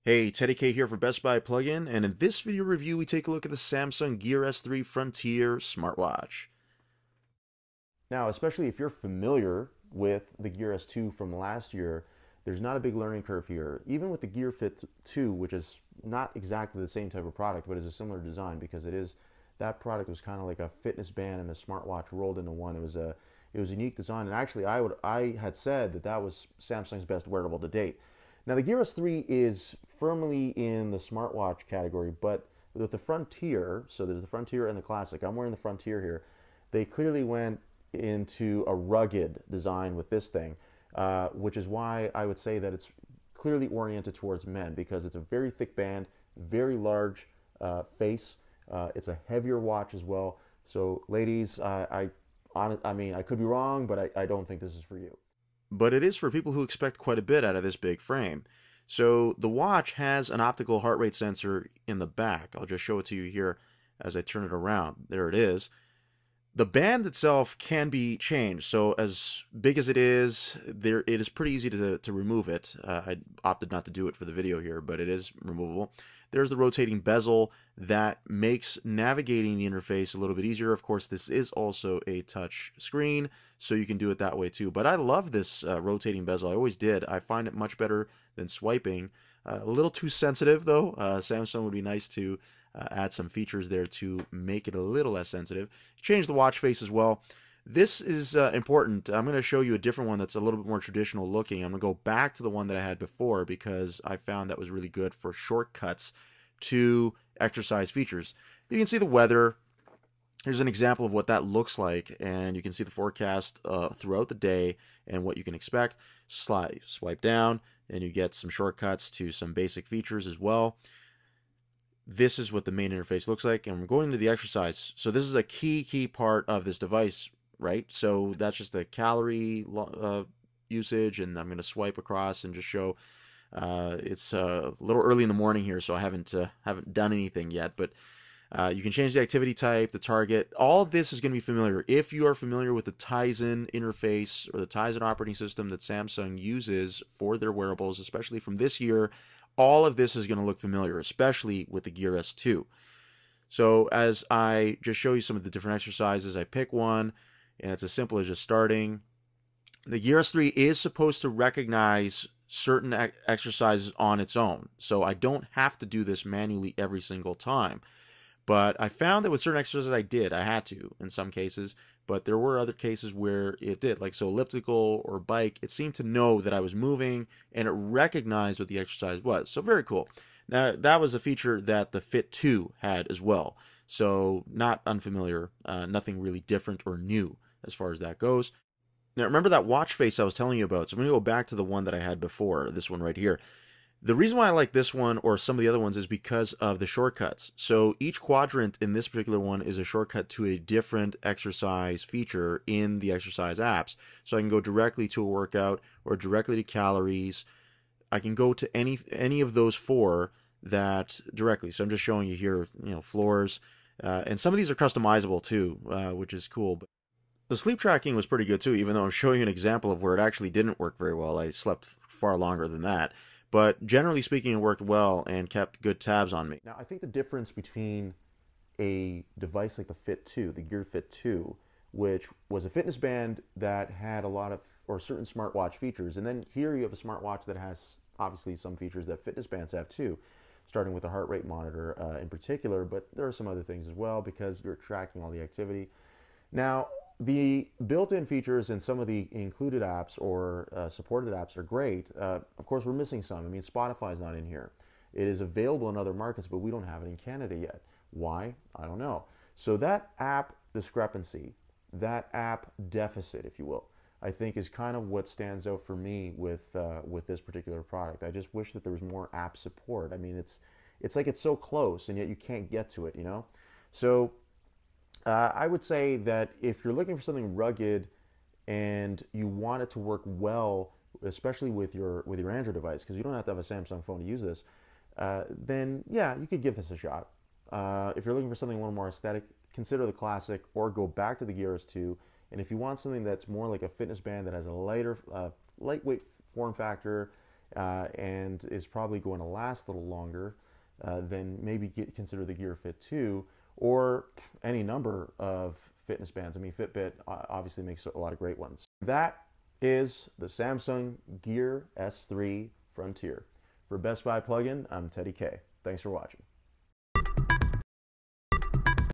Hey, Teddy K here for Best Buy Plugin, and in this video review we take a look at the Samsung Gear S3 Frontier smartwatch. Now, especially if you're familiar with the Gear S2 from last year, there's not a big learning curve here. Even with the Gear Fit 2, which is not exactly the same type of product, but is a similar design because that product was kind of like a fitness band and a smartwatch rolled into one. It was a unique design, and actually I had said that was Samsung's best wearable to date. Now, the Gear S3 is firmly in the smartwatch category, but with the Frontier, so there's the Frontier and the Classic. I'm wearing the Frontier here. They clearly went into a rugged design with this thing, which is why I would say that it's clearly oriented towards men because it's a very thick band, very large face. It's a heavier watch as well. So, ladies, I mean, I could be wrong, but I don't think this is for you. But it is for people who expect quite a bit out of this big frame. So the watch has an optical heart rate sensor in the back. I'll just show it to you here as I turn it around. There it is. The band itself can be changed. So as big as it is, it is pretty easy to remove it. I opted not to do it for the video here, but it is removable. There's the rotating bezel that makes navigating the interface a little bit easier. Of course, this is also a touch screen, so you can do it that way too. But I love this rotating bezel. I always did. I find it much better than swiping. A little too sensitive, though. Samsung would be nice to add some features there to make it a little less sensitive. Change the watch face as well. This is important. I'm going to show you a different one that's a little bit more traditional looking. I'm going to go back to the one that I had before because I found that was really good for shortcuts to exercise features. You can see the weather. Here's an example of what that looks like, and you can see the forecast throughout the day and what you can expect. Swipe down, and you get some shortcuts to some basic features as well. This is what the main interface looks like, and we're going to the exercise. So this is a key part of this device, right? So that's just the calorie usage, and I'm going to swipe across and just show. It's a little early in the morning here, so I haven't done anything yet, but you can change the activity type, the target. All this is going to be familiar. If you are familiar with the Tizen interface or the Tizen operating system that Samsung uses for their wearables, especially from this year, all of this is going to look familiar, especially with the Gear S2. So as I just show you some of the different exercises, I pick one, and it's as simple as just starting. The Gear S3 is supposed to recognize certain exercises on its own, so I don't have to do this manually every single time. But I found that with certain exercises I had to in some cases, but there were other cases where it did, like so elliptical or bike, it seemed to know that I was moving and it recognized what the exercise was. So very cool. Now that was a feature that the Fit 2 had as well. So not unfamiliar, nothing really different or new as far as that goes. Now remember that watch face I was telling you about. So I'm going to go back to the one that I had before, this one right here. The reason why I like this one or some of the other ones is because of the shortcuts. So each quadrant in this particular one is a shortcut to a different exercise feature in the exercise apps. So I can go directly to a workout or directly to calories. I can go to any of those four that directly. So I'm just showing you here, floors. And some of these are customizable too, which is cool. But the sleep tracking was pretty good too, even though I'm showing you an example of where it actually didn't work very well. I slept far longer than that. But generally speaking, it worked well and kept good tabs on me. Now, I think the difference between a device like the Fit 2, the Gear Fit 2, which was a fitness band that had a lot of, or certain smartwatch features, and then here you have a smartwatch that has obviously some features that fitness bands have too, starting with the heart rate monitor in particular, but there are some other things as well because you're tracking all the activity. Now, the built-in features in some of the included apps or supported apps are great. Of course, we're missing some. I mean, Spotify's not in here. It is available in other markets, but we don't have it in Canada yet. Why? I don't know. So that app discrepancy, that app deficit, if you will, I think is kind of what stands out for me with this particular product. I just wish that there was more app support. I mean, it's like it's so close, and yet you can't get to it, So I would say that if you're looking for something rugged and you want it to work well, especially with your Android device, because you don't have to have a Samsung phone to use this, then yeah, you could give this a shot. If you're looking for something a little more aesthetic, consider the Classic or go back to the Gear S2. And if you want something that's more like a fitness band that has a lightweight form factor and is probably going to last a little longer, then maybe consider the Gear Fit 2 or any number of fitness bands. I mean, Fitbit obviously makes a lot of great ones. That is the Samsung Gear S3 Frontier. For Best Buy Plugin, I'm Teddy K. Thanks for watching.